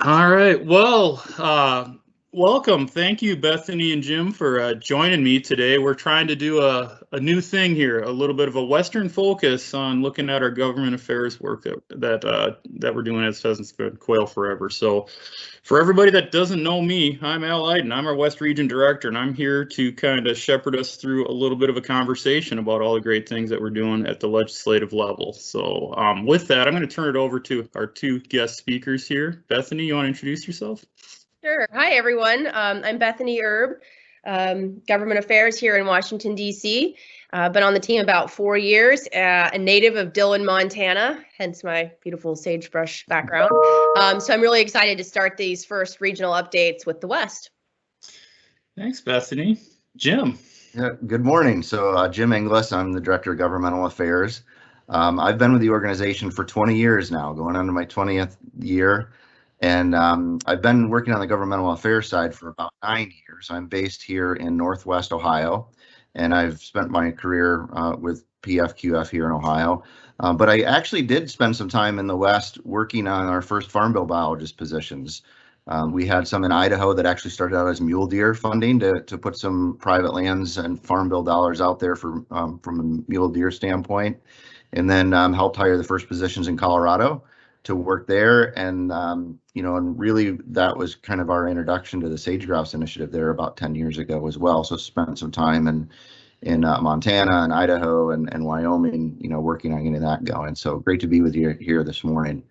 All right. Well, welcome. Thank you, Bethany and Jim, for joining me today. We're trying to do a new thing here, a little bit of a Western focus on looking at our government affairs work that we're doing at Pheasants and Quail Forever. So, for everybody that doesn't know me, I'm Eiden. I'm our West Region Director, and I'm here to kind of shepherd us through a little bit of a conversation about all the great things that we're doing at the legislative level. So with that, I'm going to turn it over to our two guest speakers here. Bethany, you want to introduce yourself? Sure. Hi, everyone. I'm Bethany Erb, Government Affairs here in Washington, D.C. Been on the team about 4 years, a native of Dillon, Montana, hence my beautiful sagebrush background. So I'm really excited to start these first regional updates with the West. Thanks, Bethany. Jim. Yeah, good morning. So Jim Inglis, I'm the Director of Governmental Affairs. I've been with the organization for 20 years now, going on to my 20th year. And I've been working on the governmental affairs side for about 9 years. I'm based here in Northwest Ohio, and I've spent my career with PFQF here in Ohio. But I actually did spend some time in the West working on our first Farm Bill biologist positions. We had some in Idaho that actually started out as mule deer funding to put some private lands and Farm Bill dollars out there from a mule deer standpoint, and then helped hire the first positions in Colorado to work there. And and really that was kind of our introduction to the sage grouse initiative there about 10 years ago as well. So spent some time in Montana and Idaho and Wyoming, working on getting that going. So great to be with you here this morning.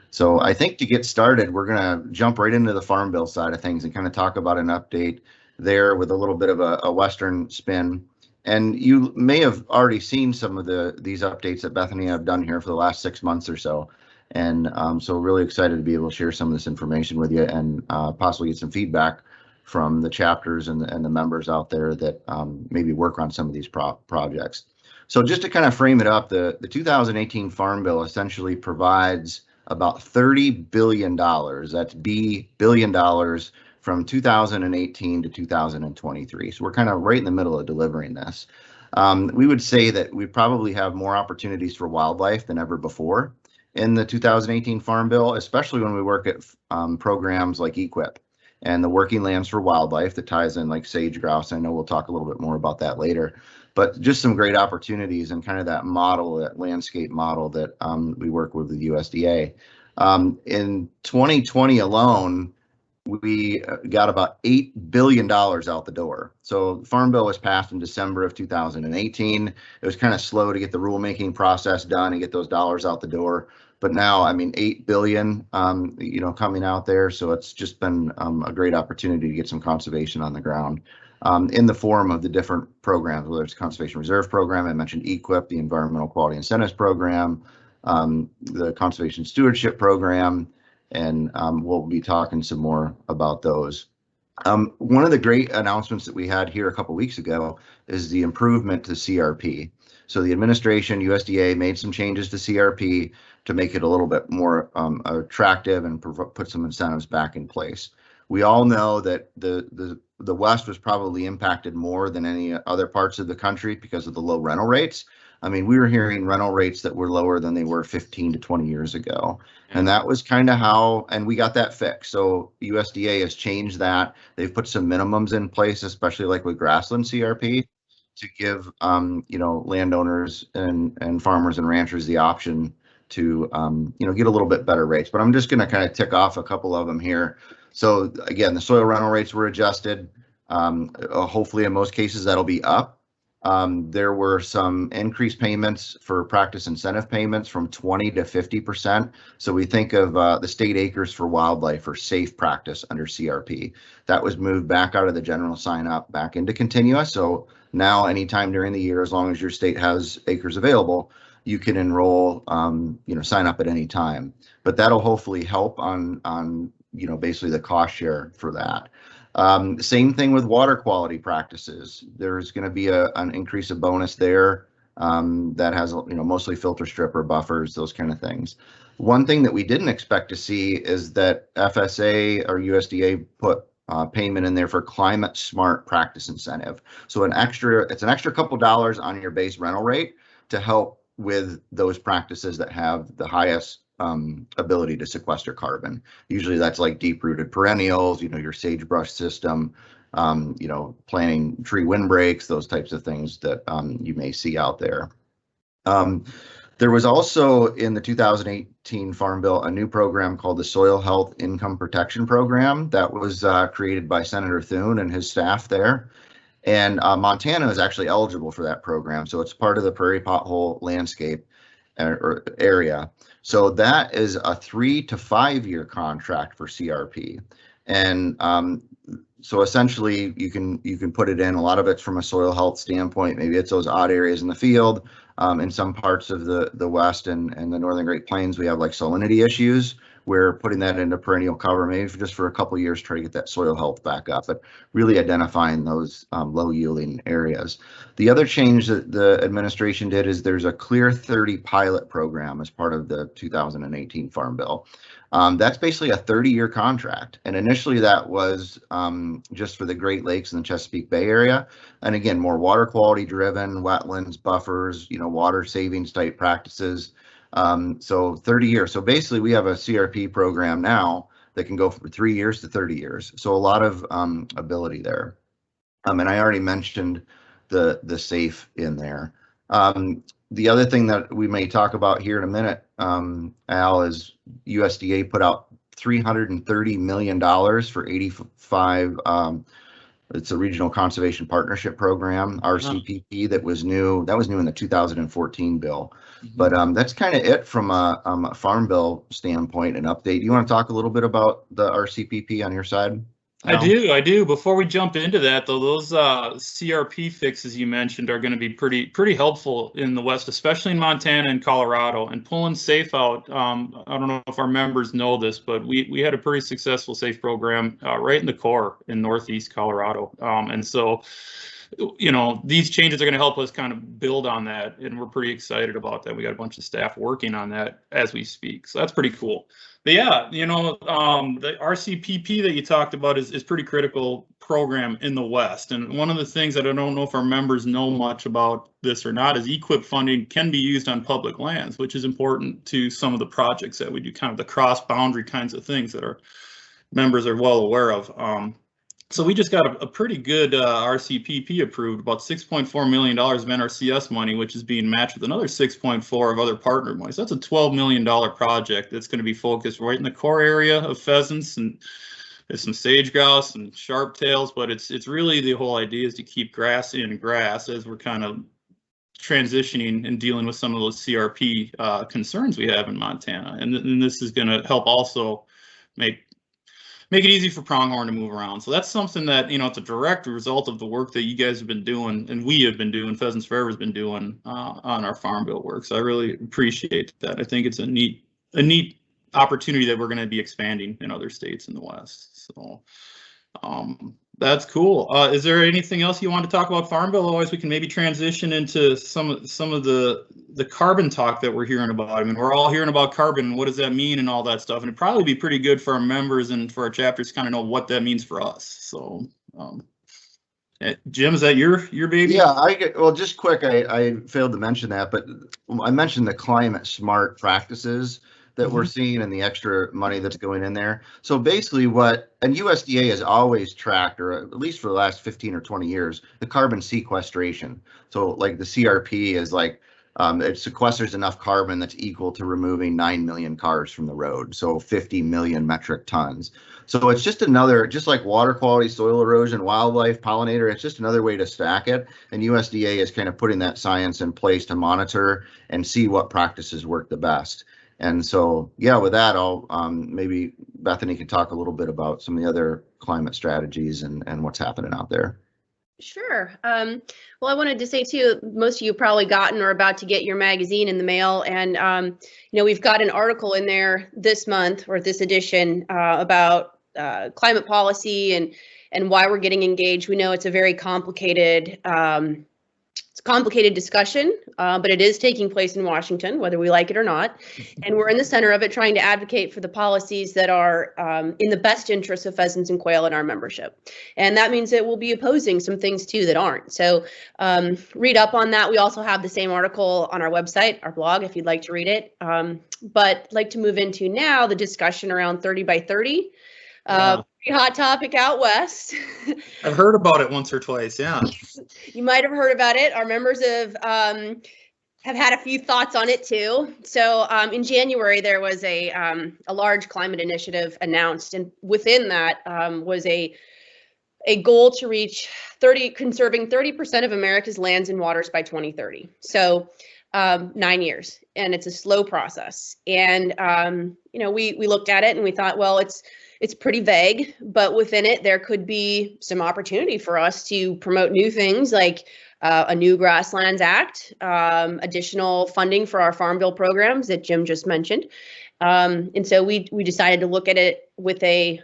So I think to get started, we're going to jump right into the Farm Bill side of things and kind of talk about an update there with a little bit of a Western spin. And you may have already seen some of these updates that Bethany and I have done here for the last 6 months or so. And so really excited to be able to share some of this information with you and possibly get some feedback from the chapters and the members out there that maybe work on some of these projects. So just to kind of frame it up, the 2018 Farm Bill essentially provides about $30 billion, that's billion dollars, from 2018 to 2023. So we're kind of right in the middle of delivering this. We would say that we probably have more opportunities for wildlife than ever before in the 2018 Farm Bill, especially when we work at programs like EQIP and the Working Lands for Wildlife that ties in like sage grouse. I know we'll talk a little bit more about that later, but just some great opportunities and kind of that model, that landscape model that we work with the USDA. In 2020 alone, we got about $8 billion out the door. So the Farm Bill was passed in December of 2018. It was kind of slow to get the rulemaking process done and get those dollars out the door. But now, I mean, $8 billion, coming out there. So it's just been a great opportunity to get some conservation on the ground in the form of the different programs, whether it's Conservation Reserve Program, I mentioned EQIP, the Environmental Quality Incentives Program, the Conservation Stewardship Program, and we'll be talking some more about those. One of the great announcements that we had here a couple weeks ago is the improvement to CRP. So the administration, USDA, made some changes to CRP to make it a little bit more attractive and put some incentives back in place. We all know that the West was probably impacted more than any other parts of the country because of the low rental rates. I mean, we were hearing rental rates that were lower than they were 15 to 20 years ago. And that was kind of how, and we got that fixed. So USDA has changed that. They've put some minimums in place, especially like with grassland CRP, to give, landowners and farmers and ranchers the option to, get a little bit better rates. But I'm just going to kind of tick off a couple of them here. So again, the soil rental rates were adjusted. Hopefully in most cases that'll be up. There were some increased payments for practice incentive payments from 20 to 50%. So we think of the state acres for wildlife or safe practice under CRP. That was moved back out of the general sign up back into continuous. So now anytime during the year, as long as your state has acres available, you can enroll, sign up at any time. But that'll hopefully help on basically the cost share for that. Same thing with water quality practices. There's going to be an increase of bonus there that has, mostly filter strip or buffers, those kind of things. One thing that we didn't expect to see is that FSA or USDA put payment in there for climate smart practice incentive. So it's an extra couple dollars on your base rental rate to help with those practices that have the highest ability to sequester carbon. Usually that's like deep-rooted perennials, your sagebrush system, planting tree windbreaks, those types of things that you may see out there. There was also in the 2018 Farm Bill a new program called the Soil Health Income Protection Program that was created by Senator Thune and his staff there. And Montana is actually eligible for that program. So it's part of the prairie pothole landscape area. So that is a 3 to 5 year contract for CRP. And so essentially you can put it in. A lot of it's from a soil health standpoint. Maybe it's those odd areas in the field. In some parts of the West and the Northern Great Plains, we have like salinity issues. We're putting that into perennial cover, maybe just for a couple of years, try to get that soil health back up, but really identifying those low yielding areas. The other change that the administration did is there's a Clear 30 pilot program as part of the 2018 Farm Bill. That's basically a 30-year contract. And initially that was just for the Great Lakes and the Chesapeake Bay area. And again, more water quality driven, wetlands, buffers, water savings type practices. So 30 years. So basically we have a CRP program now that can go from 3 years to 30 years. So a lot of ability there. And I already mentioned the SAFE in there. The other thing that we may talk about here in a minute, Al, is USDA put out $330 million for 85. It's a Regional Conservation Partnership Program, RCPP, that was new. That was new in the 2014 bill. But that's kind of it from a Farm Bill standpoint and update. You want to talk a little bit about the RCPP on your side? I do. Before we jump into that, though, those CRP fixes you mentioned are going to be pretty helpful in the West, especially in Montana and Colorado. And pulling SAFE out, I don't know if our members know this, but we had a pretty successful SAFE program right in the core in Northeast Colorado. And so, these changes are going to help us kind of build on that, and we're pretty excited about that. We got a bunch of staff working on that as we speak, so that's pretty cool. But yeah, the RCPP that you talked about is pretty critical program in the West. And one of the things that I don't know if our members know much about this or not is EQIP funding can be used on public lands, which is important to some of the projects that we do, kind of the cross-boundary kinds of things that our members are well aware of. So we just got a pretty good RCPP approved, about $6.4 million of NRCS money, which is being matched with another 6.4 of other partner money. So that's a $12 million project that's going to be focused right in the core area of pheasants, and there's some sage grouse and sharp tails, but it's really the whole idea is to keep grass in grass as we're kind of transitioning and dealing with some of those CRP concerns we have in Montana. And this is going to help also make it easy for pronghorn to move around. So that's something that, it's a direct result of the work that you guys have been doing, and we have been doing, Pheasants Forever has been doing on our Farm Bill work. So I really appreciate that. I think it's a neat opportunity that we're going to be expanding in other states in the West. So that's cool. Is there anything else you want to talk about Farm Bill? Otherwise, we can maybe transition into some of the carbon talk that we're hearing about. I mean, we're all hearing about carbon. What does that mean and all that stuff? And it'd probably be pretty good for our members and for our chapters to kind of know what that means for us. So, Jim, is that your baby? Yeah, well, just quick, I failed to mention that, but I mentioned the climate smart practices that we're seeing and the extra money that's going in there. So basically and USDA has always tracked, or at least for the last 15 or 20 years, the carbon sequestration. So like the CRP is like, it sequesters enough carbon that's equal to removing 9 million cars from the road. So 50 million metric tons. So it's just just like water quality, soil erosion, wildlife, pollinator, it's just another way to stack it. And USDA is kind of putting that science in place to monitor and see what practices work the best. And so, yeah, with that, I'll maybe Bethany could talk a little bit about some of the other climate strategies and what's happening out there. Sure. Well, I wanted to say too, most of you probably gotten or about to get your magazine in the mail, and we've got an article in there this month or this edition about climate policy and why we're getting engaged. We know it's a very complicated a complicated discussion, but it is taking place in Washington, whether we like it or not. And we're in the center of it, trying to advocate for the policies that are in the best interest of pheasants and quail in our membership. And that means that we'll be opposing some things too that aren't. So read up on that. We also have the same article on our website, our blog, if you'd like to read it. But I'd like to move into now the discussion around 30 by 30. Pretty hot topic out west. I've heard about it once or twice. Yeah. You might have heard about it. Our members have had a few thoughts on it too. So in January, there was a large climate initiative announced, and within that was a goal to reach conserving 30% of America's lands and waters by 2030. So 9 years, and it's a slow process. And we looked at it and we thought, well, it's pretty vague, but within it, there could be some opportunity for us to promote new things like a new Grasslands Act, additional funding for our Farm Bill programs that Jim just mentioned. And so we decided to look at it with a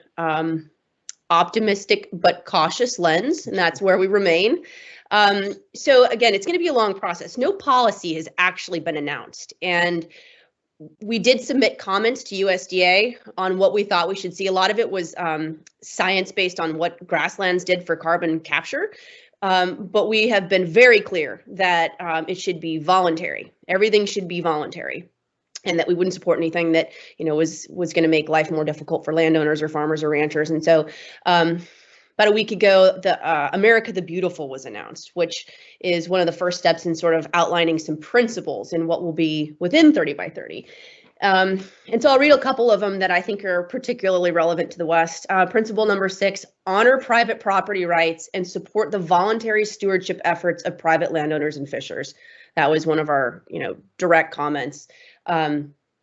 optimistic but cautious lens, and that's where we remain. So again, it's going to be a long process. No policy has actually been announced, and we did submit comments to USDA on what we thought we should see. A lot of it was science based on what grasslands did for carbon capture. But we have been very clear that it should be voluntary. Everything should be voluntary, and that we wouldn't support anything that was going to make life more difficult for landowners or farmers or ranchers. And so about a week ago, the America the Beautiful was announced, which is one of the first steps in sort of outlining some principles in what will be within 30 by 30. And so I'll read a couple of them that I think are particularly relevant to the West. Principle number 6, honor private property rights and support the voluntary stewardship efforts of private landowners and fishers. That was one of our direct comments.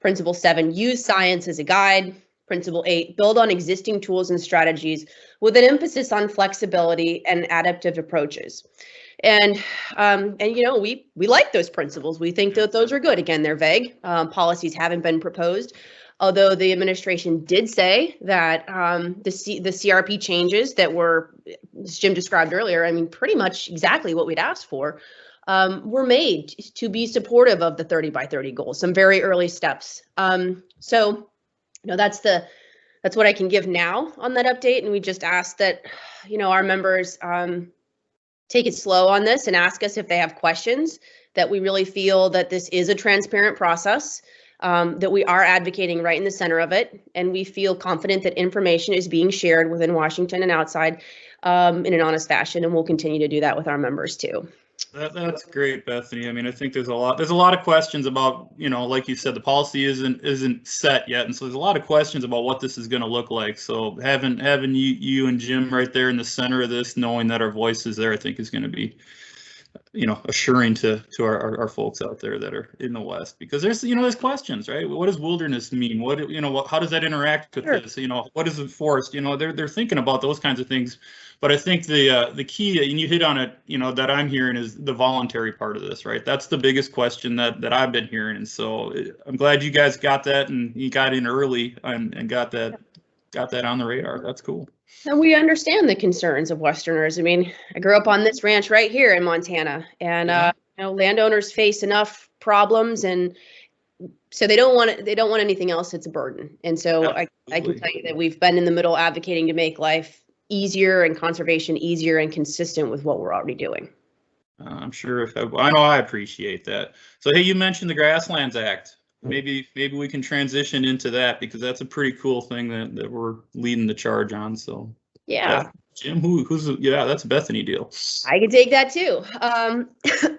Principle 7, use science as a guide. Principle 8, build on existing tools and strategies with an emphasis on flexibility and adaptive approaches. And we like those principles. We think that those are good. Again, they're vague. Policies haven't been proposed, although the administration did say that the CRP changes that were, as Jim described earlier, I mean, pretty much exactly what we'd asked for, were made to be supportive of the 30 by 30 goals, some very early steps. So that's what I can give now on that update. And we just ask that, our members take it slow on this and ask us if they have questions, that we really feel that this is a transparent process, that we are advocating right in the center of it. And we feel confident that information is being shared within Washington and outside in an honest fashion. And we'll continue to do that with our members too. That's great, Bethany. I mean, I think there's a lot of questions about, like you said, the policy isn't set yet, and so there's a lot of questions about what this is going to look like. So having you and Jim right there in the center of this, knowing that our voice is there, I think is going to be, assuring to our folks out there that are in the West, because there's questions, right? What does wilderness mean? How does that interact with this? What is a forest? They're thinking about those kinds of things. But I think the key, and you hit on it, that I'm hearing is the voluntary part of this, right? That's the biggest question that I've been hearing. And so I'm glad you guys got that, and you got in early and got that on the radar. That's cool. And we understand the concerns of Westerners. I mean, I grew up on this ranch right here in Montana, and landowners face enough problems, and so they don't want anything else that's a burden. And so I can tell you that we've been in the middle advocating to make life easier and conservation easier and consistent with what we're already doing. I'm sure I know I appreciate that. So hey, you mentioned the Grasslands Act. Maybe we can transition into that, because that's a pretty cool thing that we're leading the charge on. So yeah. Jim, that's a Bethany deal. I can take that too.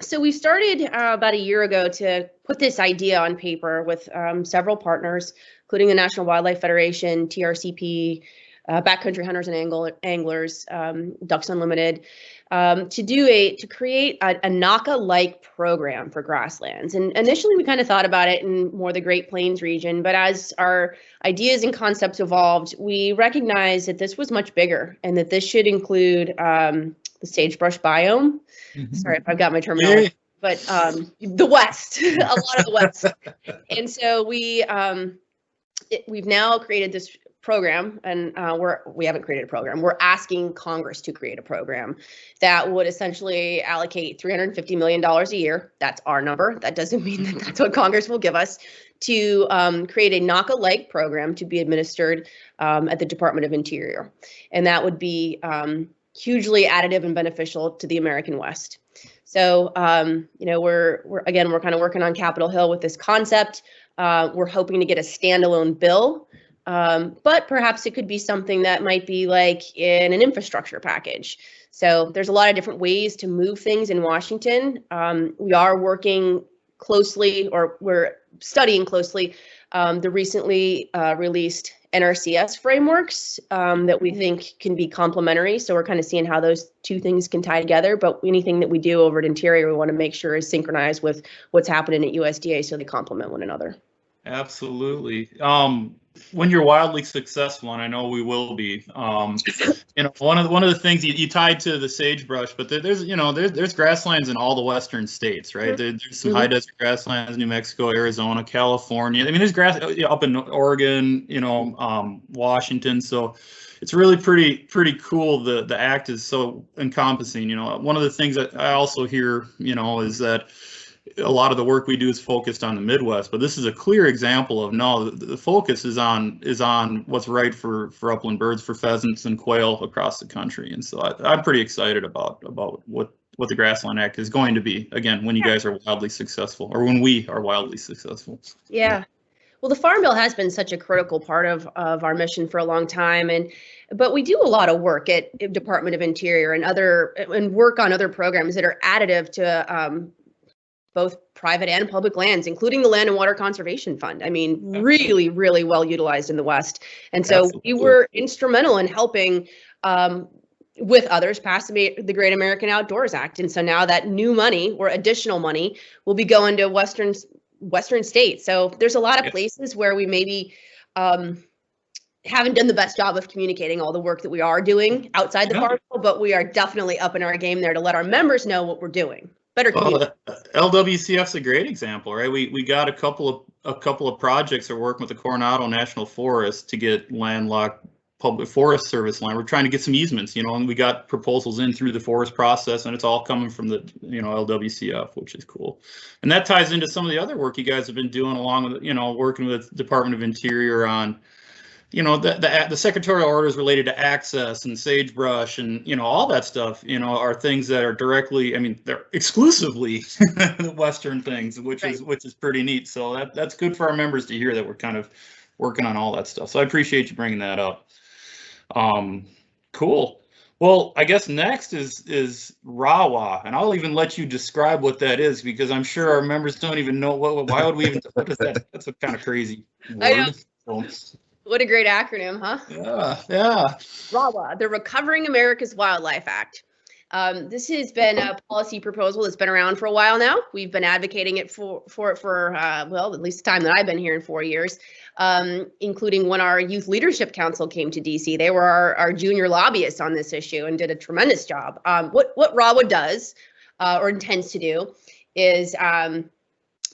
So we started about a year ago to put this idea on paper with several partners, including the National Wildlife Federation, TRCP, Backcountry Hunters and Anglers, Ducks Unlimited, to create a NACA-like program for grasslands. And initially we kind of thought about it in more the Great Plains region, but as our ideas and concepts evolved, we recognized that this was much bigger and that this should include the sagebrush biome. Mm-hmm. Sorry if I've got my terminology. But the West, a lot of the West. And so we've now created this program, and we haven't created a program. We're asking Congress to create a program that would essentially allocate $350 million a year. That's our number. That doesn't mean that that's what Congress will give us, to create a NACA-like program to be administered at the Department of Interior. And that would be hugely additive and beneficial to the American West. So, we're kind of working on Capitol Hill with this concept. We're hoping to get a standalone bill, but perhaps it could be something that might be like in an infrastructure package. So there's a lot of different ways to move things in Washington. We are working closely, or we're studying closely, the recently released NRCS frameworks that we think can be complementary. So we're kind of seeing how those two things can tie together. But anything that we do over at Interior, we want to make sure is synchronized with what's happening at USDA, so they complement one another. Absolutely. When you're wildly successful, and I know we will be, one of the things you tied to the sagebrush, but there's grasslands in all the western states, right? There's some high desert grasslands, New Mexico, Arizona, California. I mean, there's grass up in Oregon, Washington. So it's really pretty cool. The act is so encompassing. One of the things that I also hear, is that a lot of the work we do is focused on the Midwest, but this is a clear example of the focus is on what's right for upland birds, for pheasants and quail across the country. And so I'm pretty excited about what the Grassland Act is going to be, again, when you guys are wildly successful, or when we are wildly successful. Yeah. Well, the Farm Bill has been such a critical part of our mission for a long time, but we do a lot of work at Department of Interior and work on other programs that are additive to both private and public lands, including the Land and Water Conservation Fund. I mean, really, really well utilized in the West. And so we were instrumental in helping with others pass the Great American Outdoors Act. And so now that new money, or additional money, will be going to Western states. So there's a lot of places where we maybe haven't done the best job of communicating all the work that we are doing outside the Farm Bill, but we are definitely upping our game there to let our members know what we're doing. LWCF's a great example, right? We got a couple of projects that are working with the Coronado National Forest to get landlocked public Forest Service land. We're trying to get some easements, and we got proposals in through the forest process, and it's all coming from the LWCF, which is cool. And that ties into some of the other work you guys have been doing, along with working with Department of Interior on the secretarial orders related to access and sagebrush and all that stuff are things that are directly, they're exclusively Western things, which is pretty neat. So that's good for our members to hear that we're kind of working on all that stuff. So I appreciate you bringing that up. Cool. Well, I guess next is RAWA, and I'll even let you describe what that is, because I'm sure our members don't even know why would we even, what is that? That's a kind of crazy word. What a great acronym, huh? Yeah. RAWA, the Recovering America's Wildlife Act. This has been a policy proposal that's been around for a while now. We've been advocating it for at least the time that I've been here in 4 years, including when our Youth Leadership Council came to DC. They were our junior lobbyists on this issue and did a tremendous job. What RAWA does or intends to do is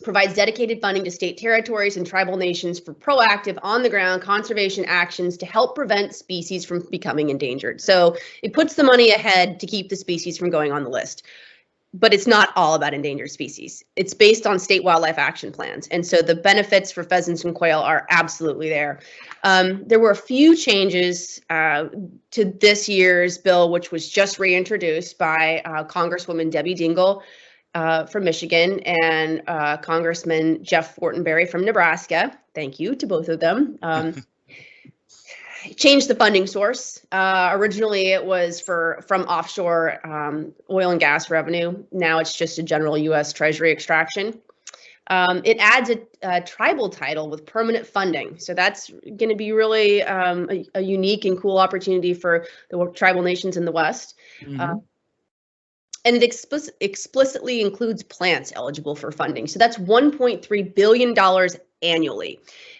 provides dedicated funding to state territories and tribal nations for proactive, on-the-ground conservation actions to help prevent species from becoming endangered. So it puts the money ahead to keep the species from going on the list. But it's not all about endangered species. It's based on state wildlife action plans. And so the benefits for pheasants and quail are absolutely there. There were a few changes to this year's bill, which was just reintroduced by Congresswoman Debbie Dingell from Michigan and Congressman Jeff Fortenberry from Nebraska. Thank you to both of them. Changed the funding source. Originally, it was from offshore oil and gas revenue. Now it's just a general U.S. Treasury extraction. It adds a tribal title with permanent funding. So that's going to be really a unique and cool opportunity for the tribal nations in the West. Mm-hmm. And it explicitly includes plants eligible for funding. So that's $1.3 billion annually.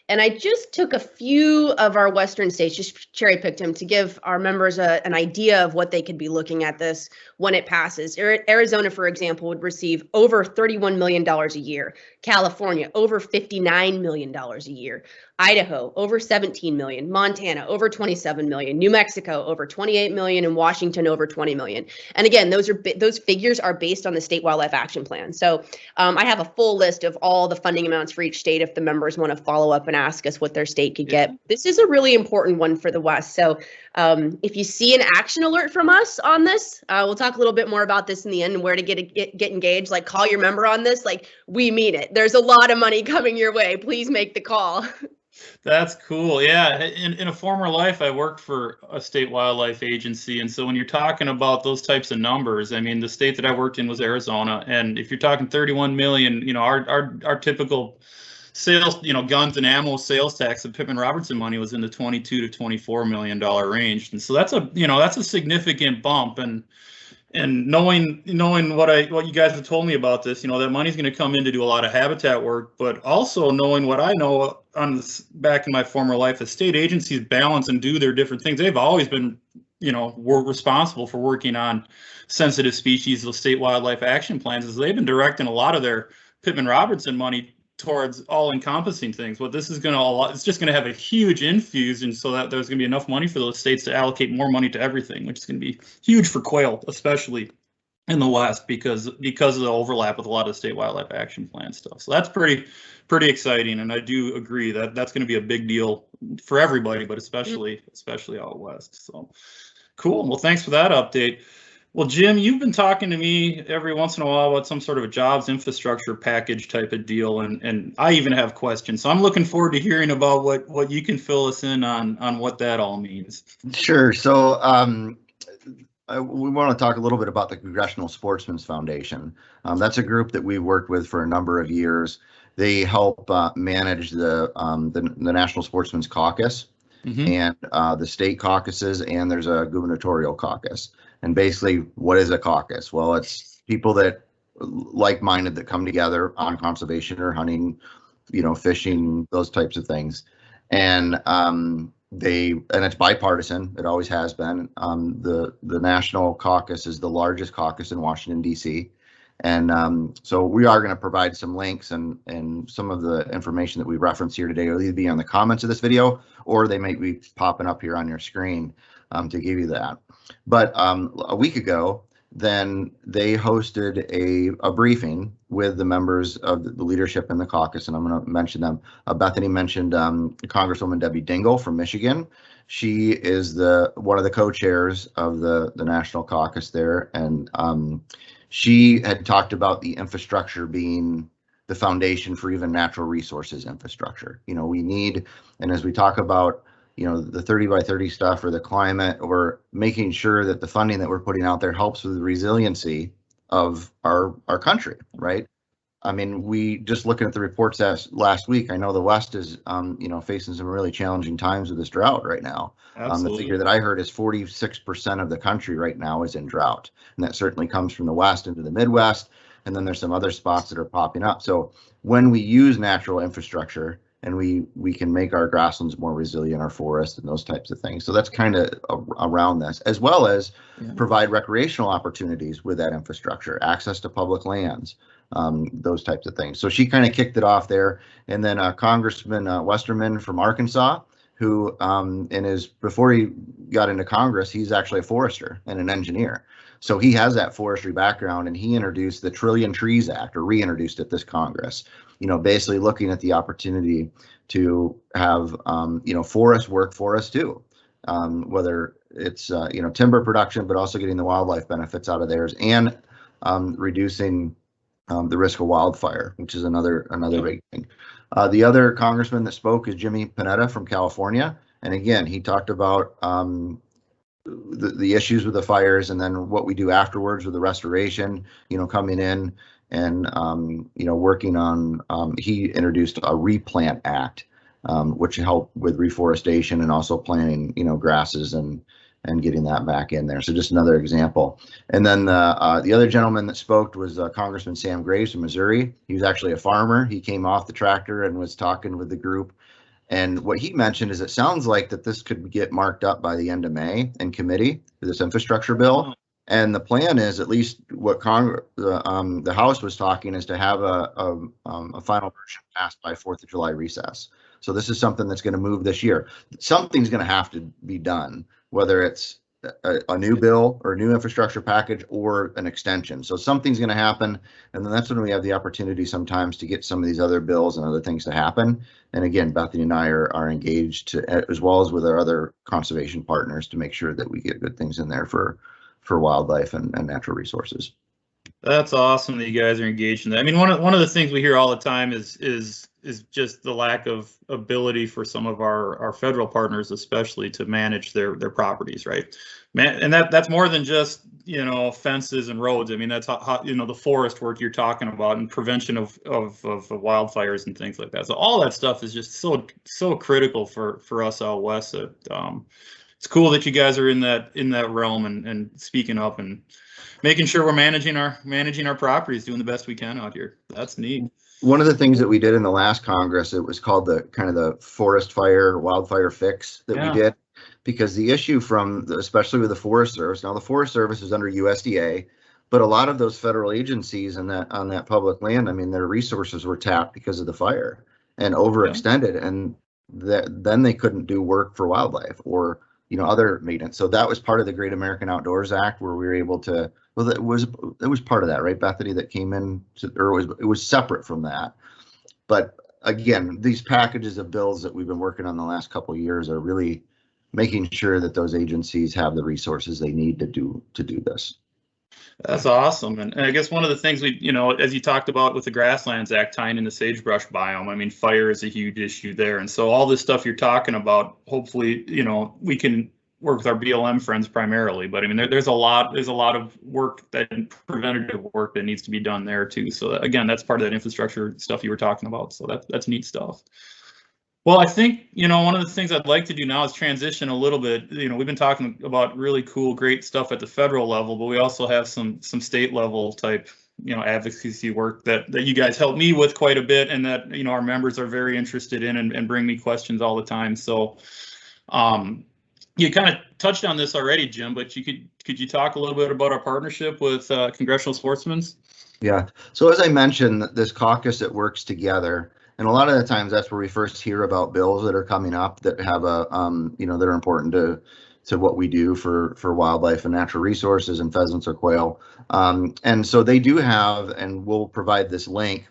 And I just took a few of our Western states, just cherry picked them to give our members an idea of what they could be looking at this when it passes. Arizona, for example, would receive over $31 million a year. California, over $59 million a year. Idaho, over 17 million. Montana, over 27 million. New Mexico, over 28 million. And Washington, over 20 million. And again, those figures are based on the State Wildlife Action Plan. So I have a full list of all the funding amounts for each state if the members want to follow up and ask us what their state could get. This is a really important one for the West. So if you see an action alert from us on this, we'll talk a little bit more about this in the end and where to get engaged. Like, call your member on this. Like, we mean it. There's a lot of money coming your way. Please make the call. That's cool. Yeah. In a former life, I worked for a state wildlife agency. And so when you're talking about those types of numbers, I mean, the state that I worked in was Arizona. And if you're talking 31 million, you know, our typical sales, you know, guns and ammo sales tax of Pittman Robertson money was in the 22 to $24 million range. And so that's a significant bump. And knowing what you guys have told me about this, you know, that money's going to come in to do a lot of habitat work, but also knowing what I know back in my former life, the state agencies balance and do their different things. They've always been, you know, were responsible for working on sensitive species, those state wildlife action plans, as they've been directing a lot of their Pittman Robertson money towards all-encompassing things. What this is going to, it's just going to have a huge infuse, and so that there's going to be enough money for those states to allocate more money to everything, which is going to be huge for quail, especially in the West, because of the overlap with a lot of the state wildlife action plan stuff. So that's pretty exciting, and I do agree that that's going to be a big deal for everybody, but especially out West. So cool. Well, thanks for that update. Well, Jim, you've been talking to me every once in a while about some sort of a jobs infrastructure package type of deal, and I even have questions. So I'm looking forward to hearing about what you can fill us in on what that all means. Sure. So we want to talk a little bit about the Congressional Sportsmen's Foundation. That's a group that we've worked with for a number of years. They help manage the National Sportsmen's Caucus and the state caucuses, and there's a gubernatorial caucus. And basically, what is a caucus? Well, it's people that like-minded that come together on conservation or hunting, you know, fishing, those types of things. And it's bipartisan. It always has been. The National Caucus is the largest caucus in Washington, D.C. And so we are going to provide some links and some of the information that we reference here today will either be on the comments of this video or they may be popping up here on your screen to give you that. But a week ago, then they hosted a briefing with the members of the leadership in the caucus, and I'm going to mention them. Bethany mentioned Congresswoman Debbie Dingell from Michigan. She is one of the co-chairs of the National Caucus there, and she had talked about the infrastructure being the foundation for even natural resources infrastructure. You know, we need, and as we talk about, you know, the 30 by 30 stuff or the climate, or making sure that the funding that we're putting out there helps with the resiliency of our country, right? I mean, we just looking at the reports last week, I know the West is, you know, facing some really challenging times with this drought right now. The figure that I heard is 46% of the country right now is in drought. And that certainly comes from the West into the Midwest. And then there's some other spots that are popping up. So when we use natural infrastructure, and we can make our grasslands more resilient, our forests and those types of things. So that's kind of around this, as well as provide recreational opportunities with that infrastructure, access to public lands, those types of things. So she kind of kicked it off there. And then Congressman Westerman from Arkansas, who before he got into Congress, he's actually a forester and an engineer. So he has that forestry background, and he introduced the Trillion Trees Act, or reintroduced it this Congress. You know, basically looking at the opportunity to have, you know, forest work for us too, whether it's, you know, timber production, but also getting the wildlife benefits out of theirs, and reducing the risk of wildfire, which is another big thing. The other congressman that spoke is Jimmy Panetta from California. And again, he talked about the issues with the fires, and then what we do afterwards with the restoration, you know, coming in and, you know, working on, he introduced a replant act, which helped with reforestation and also planting, you know, grasses and getting that back in there. So just another example. And then the other gentleman that spoke was Congressman Sam Graves from Missouri. He was actually a farmer. He came off the tractor and was talking with the group And what he mentioned is it sounds like that this could get marked up by the end of May in committee for this infrastructure bill. And the plan is, at least what the House was talking, is to have a final version passed by 4th of July recess. So this is something that's going to move this year. Something's going to have to be done, whether it's a new bill or a new infrastructure package or an extension. So something's going to happen, and then that's when we have the opportunity sometimes to get some of these other bills and other things to happen. And again, Bethany and I are engaged as well as with our other conservation partners to make sure that we get good things in there for wildlife and natural resources. That's awesome that you guys are engaged in that. I mean, one of the things we hear all the time is just the lack of ability for some of our federal partners, especially, to manage their properties, right? And that's more than just, fences and roads. I mean, that's how the forest work you're talking about and prevention of wildfires and things like that. So all that stuff is just so critical for us out west. That it's cool that you guys are in that realm and speaking up and making sure we're managing our properties, doing the best we can out here. That's neat. One of the things that we did in the last Congress, it was called the forest fire wildfire fix that we did, because the issue especially with the Forest Service, now the Forest Service is under USDA, but a lot of those federal agencies on that public land, I mean, their resources were tapped because of the fire and overextended, and then they couldn't do work for wildlife or other maintenance. So that was part of the Great American Outdoors Act, where we were able to. Well, it was part of that, right, Bethany? That came in, or it was separate from that. But again, these packages of bills that we've been working on the last couple of years are really making sure that those agencies have the resources they need to do this. That's awesome. And I guess one of the things we, as you talked about with the Grasslands Act tying in the sagebrush biome, I mean, fire is a huge issue there. And so all this stuff you're talking about, hopefully, we can work with our BLM friends primarily. But I mean, there's a lot of work, preventative work that needs to be done there too. So again, that's part of that infrastructure stuff you were talking about. So that's neat stuff. Well, I think, one of the things I'd like to do now is transition a little bit. We've been talking about really cool, great stuff at the federal level, but we also have some state level type, advocacy work that you guys help me with quite a bit, and that, our members are very interested in and bring me questions all the time. So you kind of touched on this already, Jim, but could you talk a little bit about our partnership with Congressional Sportsmen? Yeah. So as I mentioned, this caucus that works together. And a lot of the times that's where we first hear about bills that are coming up that have that are important to what we do for wildlife and natural resources and pheasants or quail. And so they do have, and we'll provide this link.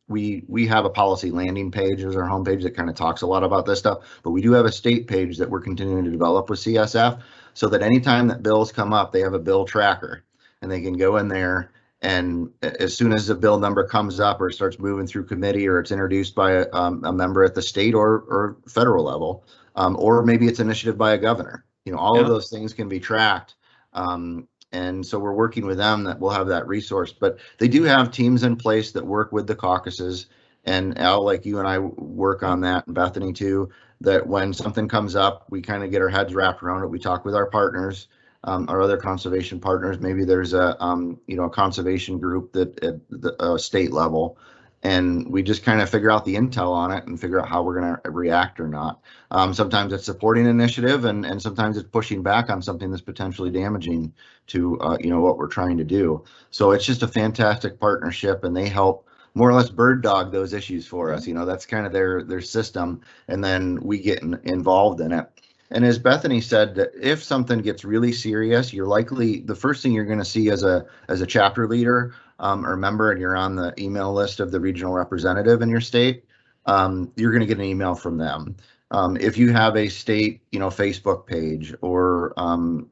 We have a policy landing page as our homepage that kind of talks a lot about this stuff, but we do have a state page that we're continuing to develop with CSF, so that anytime that bills come up, they have a bill tracker and they can go in there. And as soon as the bill number comes up or starts moving through committee, or it's introduced by a member at the state or federal level, or maybe it's initiative by a governor, all of those things can be tracked. And so we're working with them that we'll have that resource. But they do have teams in place that work with the caucuses. And Al, like you and I work on that, and Bethany too, that when something comes up, we kind of get our heads wrapped around it. We talk with our partners. Our other conservation partners, maybe there's a conservation group that at the state level, and we just kind of figure out the intel on it and figure out how we're going to react or not. Sometimes it's supporting initiative, and sometimes it's pushing back on something that's potentially damaging to what we're trying to do. So it's just a fantastic partnership, and they help more or less bird dog those issues for us. That's kind of their system, and then we get involved in it. And as Bethany said, that if something gets really serious, you're likely, the first thing you're going to see as a chapter leader or member, and you're on the email list of the regional representative in your state, you're going to get an email from them. If you have a state, Facebook page, or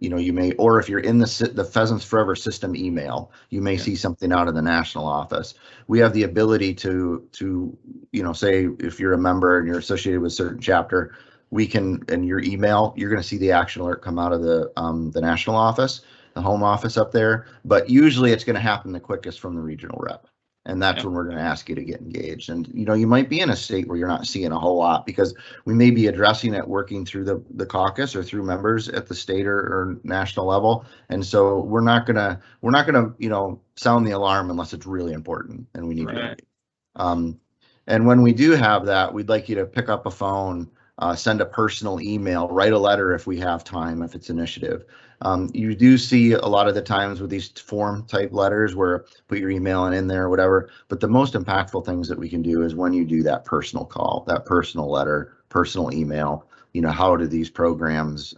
you may, or if you're in the Pheasants Forever system email, you may see something out of the national office. We have the ability to say if you're a member and you're associated with a certain chapter, we can, in your email, you're going to see the action alert come out of the national office, the home office up there. But usually it's going to happen the quickest from the regional rep. And that's when we're going to ask you to get engaged. And, you might be in a state where you're not seeing a whole lot, because we may be addressing it working through the caucus or through members at the state or national level. And so we're not going to, sound the alarm unless it's really important and we need to. And when we do have that, we'd like you to pick up a phone, send a personal email, write a letter if we have time, if it's initiative. You do see a lot of the times with these form type letters where put your email in there or whatever, but the most impactful things that we can do is when you do that personal call, that personal letter, personal email, how do these programs,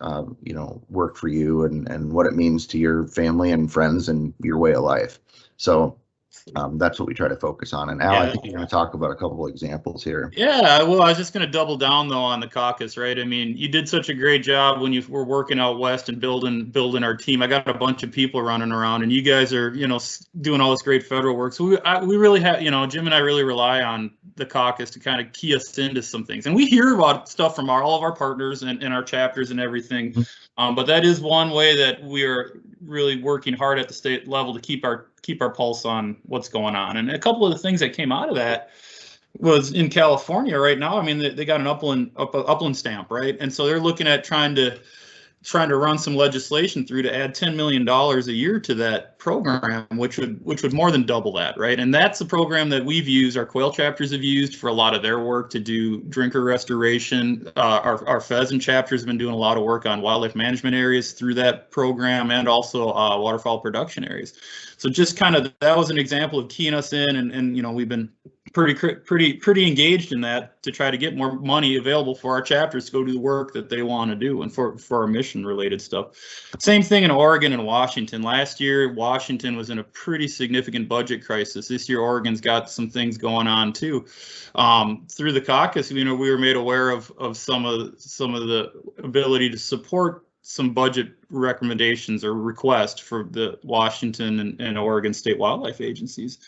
work for you and what it means to your family and friends and your way of life. So that's what we try to focus on. And Al, I think you're going to talk about a couple of examples here. Yeah, well, I was just going to double down though on the caucus, right? I mean, you did such a great job when you were working out west and building our team. I got a bunch of people running around, and you guys are, doing all this great federal work. So we really have, Jim and I really rely on the caucus to kind of key us into some things. And we hear about stuff from all of our partners and our chapters and everything. But that is one way that we are really working hard at the state level to keep our pulse on what's going on. And a couple of the things that came out of that was in California right now. I mean, they got an upland stamp, right? And so they're looking at trying to run some legislation through to add $10 million a year to that program, which would more than double that, right? And that's the program that we've used, our quail chapters have used for a lot of their work to do drinker restoration. Our pheasant chapters have been doing a lot of work on wildlife management areas through that program, and also waterfowl production areas. So just kind of, that was an example of keying us in, and we've been pretty engaged in that to try to get more money available for our chapters to go do the work that they want to do and for our mission related stuff. Same thing in Oregon and Washington. Last year, Washington was in a pretty significant budget crisis. This year, Oregon's got some things going on too. Through the caucus, we were made aware of some of the ability to support some budget recommendations or requests for the Washington and Oregon state wildlife agencies.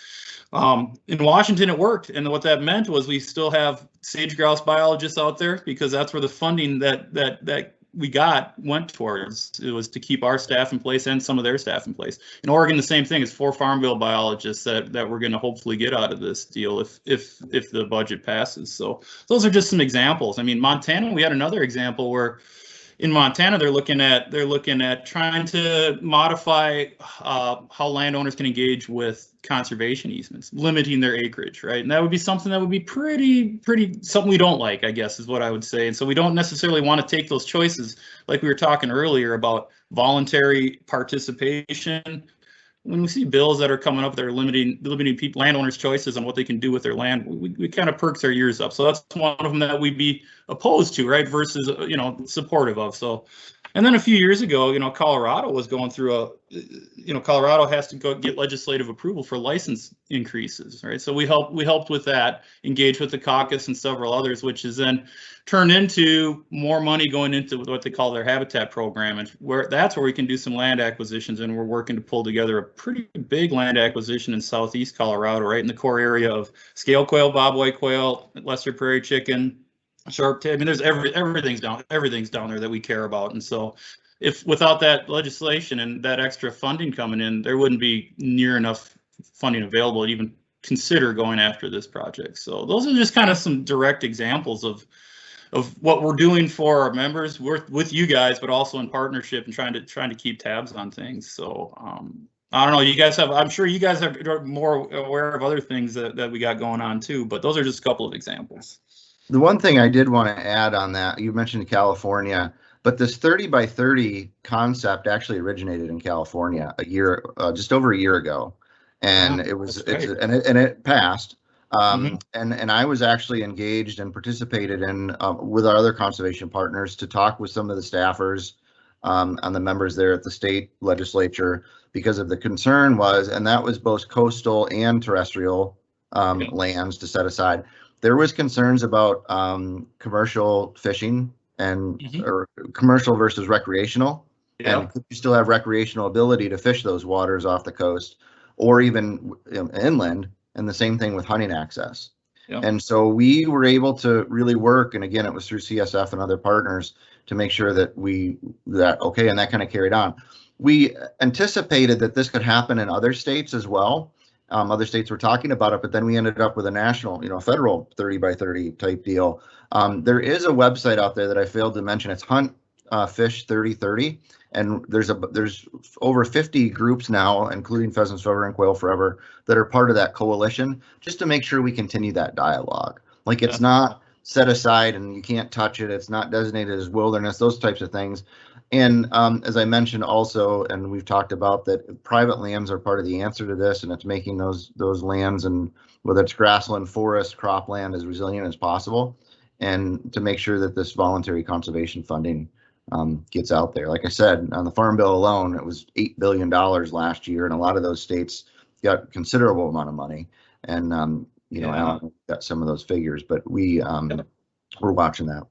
In Washington, it worked, and what that meant was we still have sage grouse biologists out there, because that's where the funding that we went towards. It was to keep our staff in place and some of their staff in place. In Oregon, the same thing. It's 4 farm bill biologists that we're going to hopefully get out of this deal if the budget passes. So those are just some examples. I mean, Montana, we had another example where in Montana, they're looking at trying to modify how landowners can engage with conservation easements, limiting their acreage, right? And that would be something that would be pretty something we don't like, I guess, is what I would say. And so we don't necessarily want to take those choices, like we were talking earlier about voluntary participation. When we see bills that are coming up that are limiting landowners' choices on what they can do with their land, we kind of perks our ears up. So that's one of them that we'd be opposed to, right? Versus supportive of. So, and then a few years ago, Colorado was going through Colorado has to go get legislative approval for license increases, right? So we helped with that, engage with the caucus and several others, which is then turned into more money going into what they call their habitat program, and that's where we can do some land acquisitions, and we're working to pull together a pretty big land acquisition in southeast Colorado, right in the core area of scale quail, bobwhite quail, lesser prairie chicken, sharp-tailed. I mean, there's everything's down there that we care about. And so if without that legislation and that extra funding coming in, there wouldn't be near enough funding available to even consider going after this project. So those are just kind of some direct examples of what we're doing for our members, with you guys, but also in partnership and trying to keep tabs on things. So I don't know, you guys I'm sure you guys are more aware of other things that we got going on too, but those are just a couple of examples. The one thing I did want to add on that, you mentioned California, but this 30 by 30 concept actually originated in California just over a year ago, and it passed. And I was actually engaged and participated in with our other conservation partners to talk with some of the staffers and the members there at the state legislature, because of the concern was, and that was both coastal and terrestrial lands to set aside. There was concerns about commercial fishing and or commercial versus recreational, and could you still have recreational ability to fish those waters off the coast or even inland, and the same thing with hunting access. And so we were able to really work, and again, it was through CSF and other partners, to make sure that and that kind of carried on. We anticipated that this could happen in other states as well. Other states were talking about it, but then we ended up with a national, federal 30 by 30 type deal. There is a website out there that I failed to mention. It's Fish 3030, and there's over 50 groups now, including Pheasants Forever and Quail Forever, that are part of that coalition, just to make sure we continue that dialogue. Like, it's not set aside and you can't touch it. It's not designated as wilderness, those types of things. And as I mentioned also, and we've talked about that, private lands are part of the answer to this, and it's making those lands, and whether it's grassland, forest, cropland, as resilient as possible, and to make sure that this voluntary conservation funding gets out there. Like I said, on the Farm Bill alone, it was $8 billion last year, and a lot of those states got considerable amount of money. And you know, Alan got some of those figures, but we're watching that.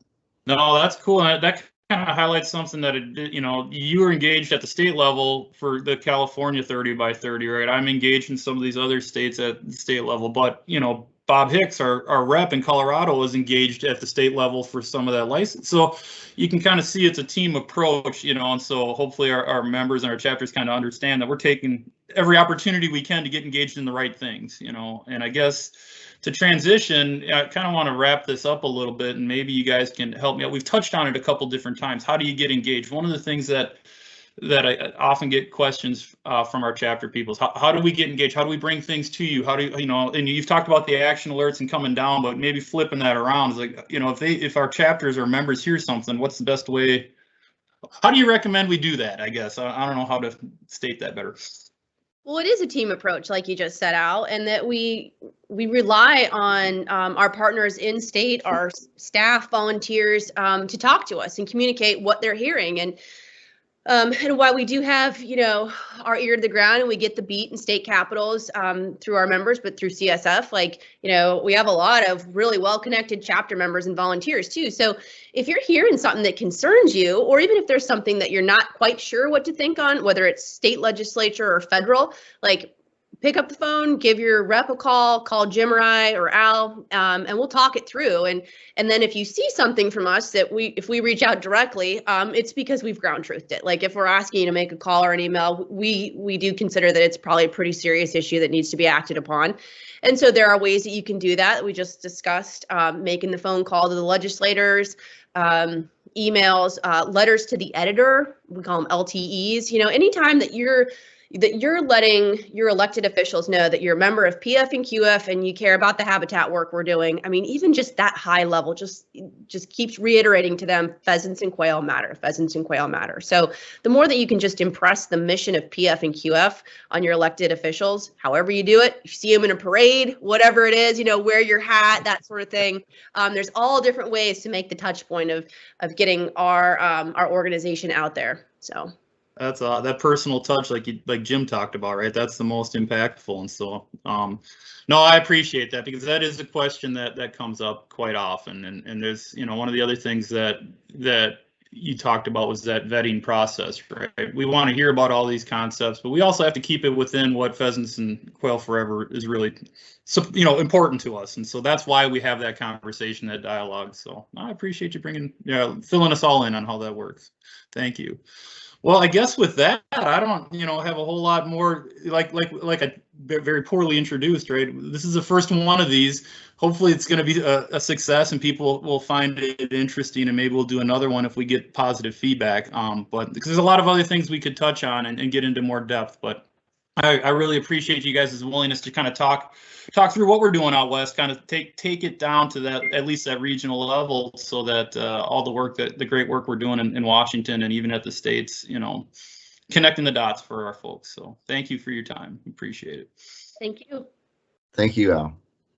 No, that's cool. And that kind of highlights something that, you know, you were engaged at the state level for the California 30 by 30, right? I'm engaged in some of these other states at the state level, but, you know, Bob Hicks, our rep in Colorado, is engaged at the state level for some of that license. So you can kind of see it's a team approach, you know, and so hopefully our members and our chapters kind of understand that we're taking every opportunity we can to get engaged in the right things, you know. And I guess to transition, I kind of want to wrap this up a little bit, and maybe you guys can help me out. We've touched on it a couple different times. How do you get engaged? One of the things that I often get questions from our chapter people is how do we get engaged? How do we bring things to you? How do you know, and you've talked about the action alerts and coming down, but maybe flipping that around is like, you know, if our chapters or members hear something, what's the best way? How do you recommend we do that? I guess I don't know how to state that better. Well, it is a team approach, like you just set out, and that we rely on our partners in state, our staff, volunteers, to talk to us and communicate what they're hearing. And while we do have, you know, our ear to the ground and we get the beat in state capitals through our members, but through CSF, like, you know, we have a lot of really well-connected chapter members and volunteers too. So if you're hearing something that concerns you, or even if there's something that you're not quite sure what to think on, whether it's state legislature or federal, like, pick up the phone, give your rep a call Jim or I or Al, and we'll talk it through. And then if you see something from us that if we reach out directly, it's because we've ground truthed it. Like, if we're asking you to make a call or an email, we do consider that it's probably a pretty serious issue that needs to be acted upon. And so there are ways that you can do that. We just discussed making the phone call to the legislators, emails, letters to the editor. We call them LTEs. You know, anytime that you're letting your elected officials know that you're a member of PF and QF and you care about the habitat work we're doing. I mean, even just that high level just keeps reiterating to them, pheasants and quail matter, pheasants and quail matter. So the more that you can just impress the mission of PF and QF on your elected officials, however you do it, you see them in a parade, whatever it is, you know, wear your hat, that sort of thing. There's all different ways to make the touch point of getting our organization out there. So. That's that personal touch, like Jim talked about, right? That's the most impactful. And so, no, I appreciate that, because that is a question that comes up quite often. And there's, you know, one of the other things that you talked about was that vetting process, right? We want to hear about all these concepts, but we also have to keep it within what Pheasants and Quail Forever is really, you know, important to us. And so that's why we have that conversation, that dialogue. So I appreciate you filling us all in on how that works. Thank you. Well, I guess with that, I don't, you know, have a whole lot more, like a very poorly introduced, right? This is the first one of these. Hopefully it's going to be a success and people will find it interesting, and maybe we'll do another one if we get positive feedback. But because there's a lot of other things we could touch on and get into more depth, but I really appreciate you guys' willingness to kind of talk through what we're doing out west, kind of take it down to that, at least that regional level, so that all the great work we're doing in Washington and even at the states, you know, connecting the dots for our folks. So thank you for your time. Appreciate it. Thank you. Thank you, Al.